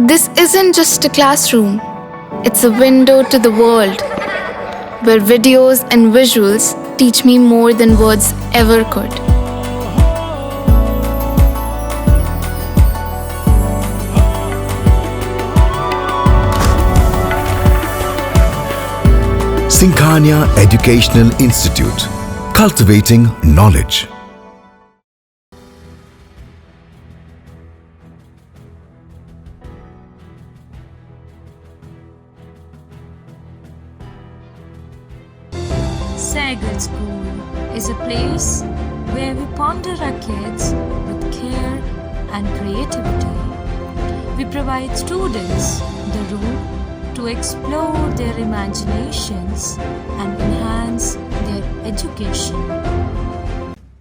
This isn't just a classroom, it's a window to the world, where videos and visuals teach me more than words ever could. Sinkhania Educational Institute, cultivating knowledge. Sagar School is a place where we ponder our kids with care and creativity. We provide students the room to explore their imaginations and enhance their education.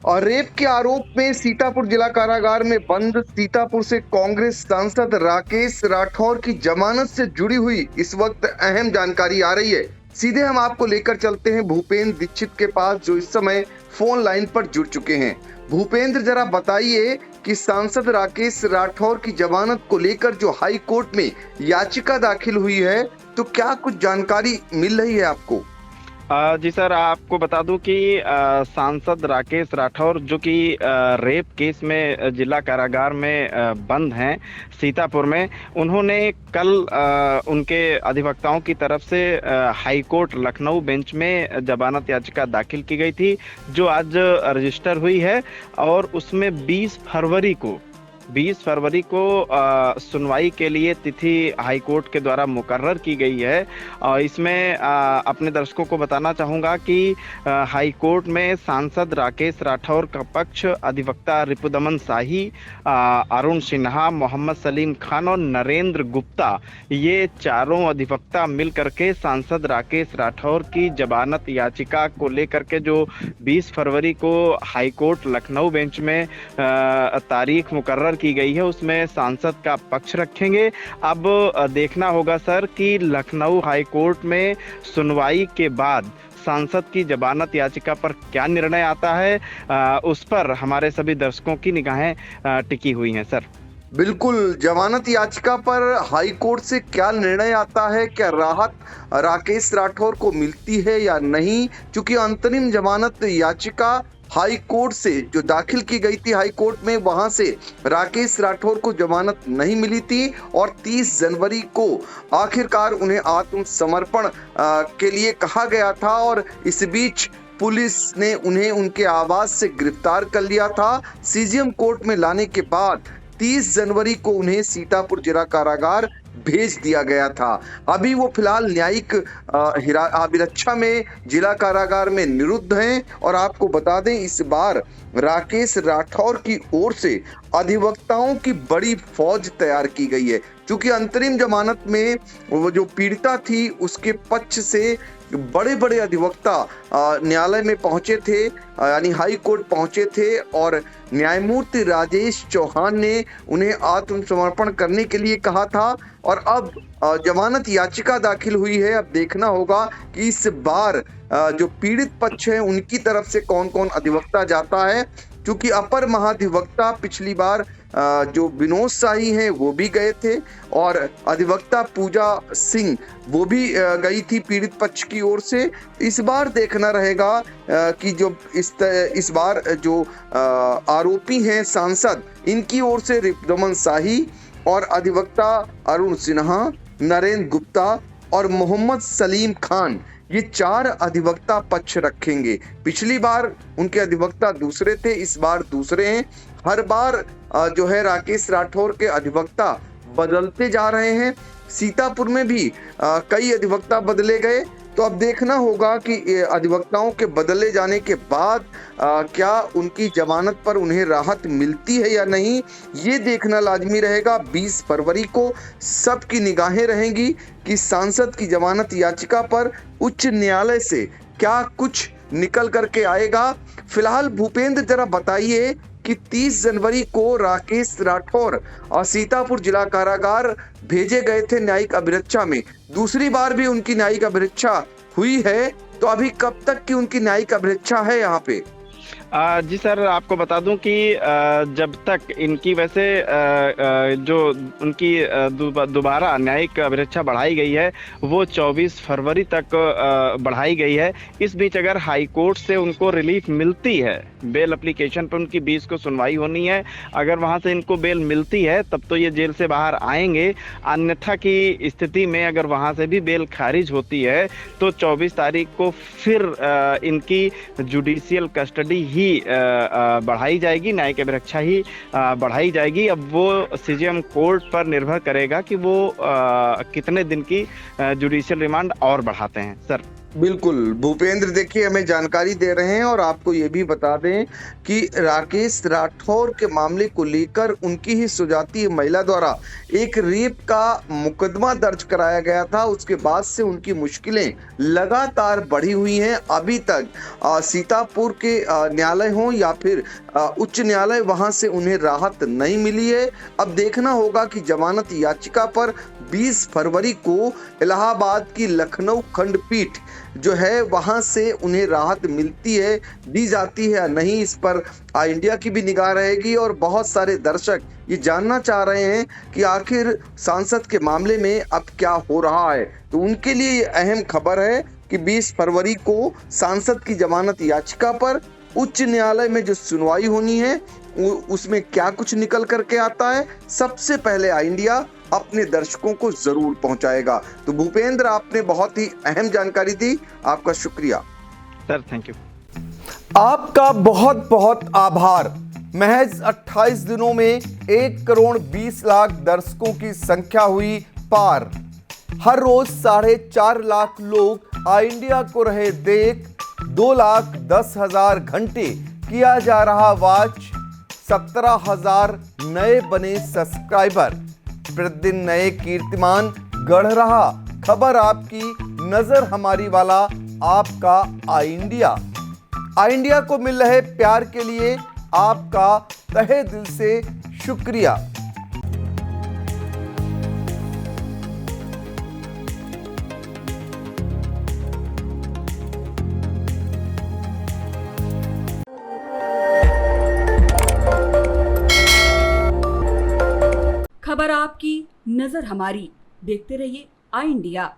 और rape के आरोप में सीतापुर जिला कारागार में बंद सीतापुर से कांग्रेस सांसद राकेश राठौर की जमानत से जुड़ी हुई इस वक्त अहम जानकारी आ रही है। सीधे हम आपको लेकर चलते हैं भूपेंद्र दीक्षित के पास, जो इस समय फोन लाइन पर जुड़ चुके हैं। भूपेंद्र, जरा बताइए कि सांसद राकेश राठौर की जमानत को लेकर जो हाई कोर्ट में याचिका दाखिल हुई है, तो क्या कुछ जानकारी मिल रही है आपको? जी सर, आपको बता दूं कि सांसद राकेश राठौर जो कि रेप केस में जिला कारागार में बंद हैं सीतापुर में, उन्होंने कल उनके अधिवक्ताओं की तरफ से हाई कोर्ट लखनऊ बेंच में जमानत याचिका दाखिल की गई थी, जो आज रजिस्टर हुई है। और उसमें 20 फरवरी को सुनवाई के लिए तिथि हाई कोर्ट के द्वारा मुकर्रर की गई है। इसमें अपने दर्शकों को बताना चाहूँगा कि हाई कोर्ट में सांसद राकेश राठौर का पक्ष अधिवक्ता रिपुदमन शाही, अरुण सिन्हा, मोहम्मद सलीम खान और नरेंद्र गुप्ता, ये चारों अधिवक्ता मिल करके सांसद राकेश राठौर की जमानत याचिका को लेकर के जो 20 फरवरी को हाई कोर्ट लखनऊ बेंच में तारीख मुकर्रर की गई है, उसमें सांसद का पक्ष रखेंगे। अब देखना होगा सर कि लखनऊ हाई कोर्ट में सुनवाई के बाद सांसद की जमानत याचिका पर क्या निर्णय आता है, उस पर हमारे सभी दर्शकों की निगाहें टिकी हुई हैं सर। बिल्कुल, जमानत याचिका पर हाई कोर्ट से क्या निर्णय आता है, क्या राहत राकेश राठौर को मिलती है या नहीं, क्योंकि अंतरिम जमानत याचिका हाई कोर्ट से जो दाखिल की गई थी हाई कोर्ट में, वहां से राकेश राठौर को जमानत नहीं मिली थी और 30 जनवरी को आखिरकार उन्हें आत्मसमर्पण के लिए कहा गया था। और इस बीच पुलिस ने उन्हें उनके आवास से गिरफ्तार कर लिया था। सीजीएम कोर्ट में लाने के बाद 30 जनवरी को उन्हें सीतापुर जिला कारागार भेज दिया गया था। अभी वो फिलहाल न्यायिक अभिरक्षा में जिला कारागार में निरुद्ध हैं। और आपको बता दें, इस बार राकेश राठौर की ओर से अधिवक्ताओं की बड़ी फौज तैयार की गई है, क्योंकि अंतरिम जमानत में वो जो पीड़िता थी उसके पक्ष से बड़े बड़े अधिवक्ता न्यायालय में पहुंचे थे, यानी हाई कोर्ट पहुंचे थे, और न्यायमूर्ति राजेश चौहान ने उन्हें आत्मसमर्पण करने के लिए कहा था। और अब जमानत याचिका दाखिल हुई है। अब देखना होगा कि इस बार जो पीड़ित पक्ष है उनकी तरफ से कौन कौन अधिवक्ता जाता है, क्योंकि अपर महाधिवक्ता पिछली बार जो विनोद शाही हैं वो भी गए थे, और अधिवक्ता पूजा सिंह वो भी गई थी पीड़ित पक्ष की ओर से। इस बार देखना रहेगा कि जो इस बार जो आरोपी हैं सांसद, इनकी ओर से रिपुदमन शाही और अधिवक्ता अरुण सिन्हा, नरेंद्र गुप्ता और मोहम्मद सलीम खान, ये 4 अधिवक्ता पक्ष रखेंगे। पिछली बार उनके अधिवक्ता दूसरे थे, इस बार दूसरे हैं। हर बार जो है राकेश राठौर के अधिवक्ता बदलते जा रहे हैं। सीतापुर में भी कई अधिवक्ता बदले गए। तो अब देखना होगा कि अधिवक्ताओं के बदले जाने के बाद क्या उनकी जमानत पर उन्हें राहत मिलती है या नहीं, ये देखना लाजमी रहेगा। 20 फरवरी को सबकी निगाहें रहेंगी कि सांसद की जमानत याचिका पर उच्च न्यायालय से क्या कुछ निकल करके आएगा। फिलहाल भूपेंद्र, जरा बताइए कि 30 जनवरी को राकेश राठौर और सीतापुर जिला कारागार भेजे गए थे न्यायिक अभिरक्षा में। दूसरी बार भी उनकी न्यायिक अभिरक्षा हुई है, तो अभी कब तक की उनकी न्यायिक अभिरक्षा है यहाँ पे? जी सर, आपको बता दूं कि जब तक इनकी वैसे जो उनकी दोबारा न्यायिक अभिरक्षा बढ़ाई गई है वो 24 फरवरी तक बढ़ाई गई है। इस बीच अगर हाई कोर्ट से उनको रिलीफ मिलती है, बेल एप्लीकेशन पर उनकी 20 को सुनवाई होनी है, अगर वहां से इनको बेल मिलती है तब तो ये जेल से बाहर आएंगे। अन्यथा की स्थिति में अगर वहां से भी बेल खारिज होती है तो 24 तारीख को फिर इनकी जुडिशियल कस्टडी ही बढ़ाई जाएगी, न्यायिक अभिरक्षा ही बढ़ाई जाएगी। अब वो सीजेएम कोर्ट पर निर्भर करेगा कि वो कितने दिन की जुडिशियल रिमांड और बढ़ाते हैं। सर बिल्कुल भूपेंद्र, देखिए हमें जानकारी दे रहे हैं और आपको ये भी बता दें कि राकेश राठौर के मामले को लेकर उनकी ही सुजातीय महिला द्वारा एक रेप का मुकदमा दर्ज कराया गया था। उसके बाद से उनकी मुश्किलें लगातार बढ़ी हुई हैं। अभी तक सीतापुर के न्यायालय हो या फिर उच्च न्यायालय, वहां से उन्हें राहत नहीं मिली है। अब देखना होगा कि जमानत याचिका पर 20 फरवरी को इलाहाबाद की लखनऊ खंडपीठ जो है वहां से उन्हें राहत मिलती है, दी जाती है या नहीं, इस पर इंडिया की भी निगाह रहेगी। और बहुत सारे दर्शक ये जानना चाह रहे हैं कि आखिर सांसद के मामले में अब क्या हो रहा है। तो उनके लिए ये अहम खबर है कि 20 फरवरी को सांसद की जमानत याचिका पर उच्च न्यायालय में जो सुनवाई होनी है उसमें क्या कुछ निकल करके आता है, सबसे पहले इंडिया अपने दर्शकों को जरूर पहुंचाएगा। तो भूपेंद्र, आपने बहुत ही अहम जानकारी दी, आपका शुक्रिया। Sir thank you. आपका बहुत बहुत आभार। महज 28 दिनों में 1 करोड़ 20 लाख दर्शकों की संख्या हुई पार। हर रोज 4.5 लाख लोग इंडिया को रहे देख। 2,10,000 घंटे किया जा रहा वॉच। 17,000 नए बने सब्सक्राइबर। प्रतिदिन नए कीर्तिमान गढ़ रहा। खबर आपकी, नजर हमारी वाला आपका इंडिया। इंडिया को मिल रहे प्यार के लिए आपका तहे दिल से शुक्रिया। खबर आपकी, नजर हमारी। देखते रहिए इंडिया।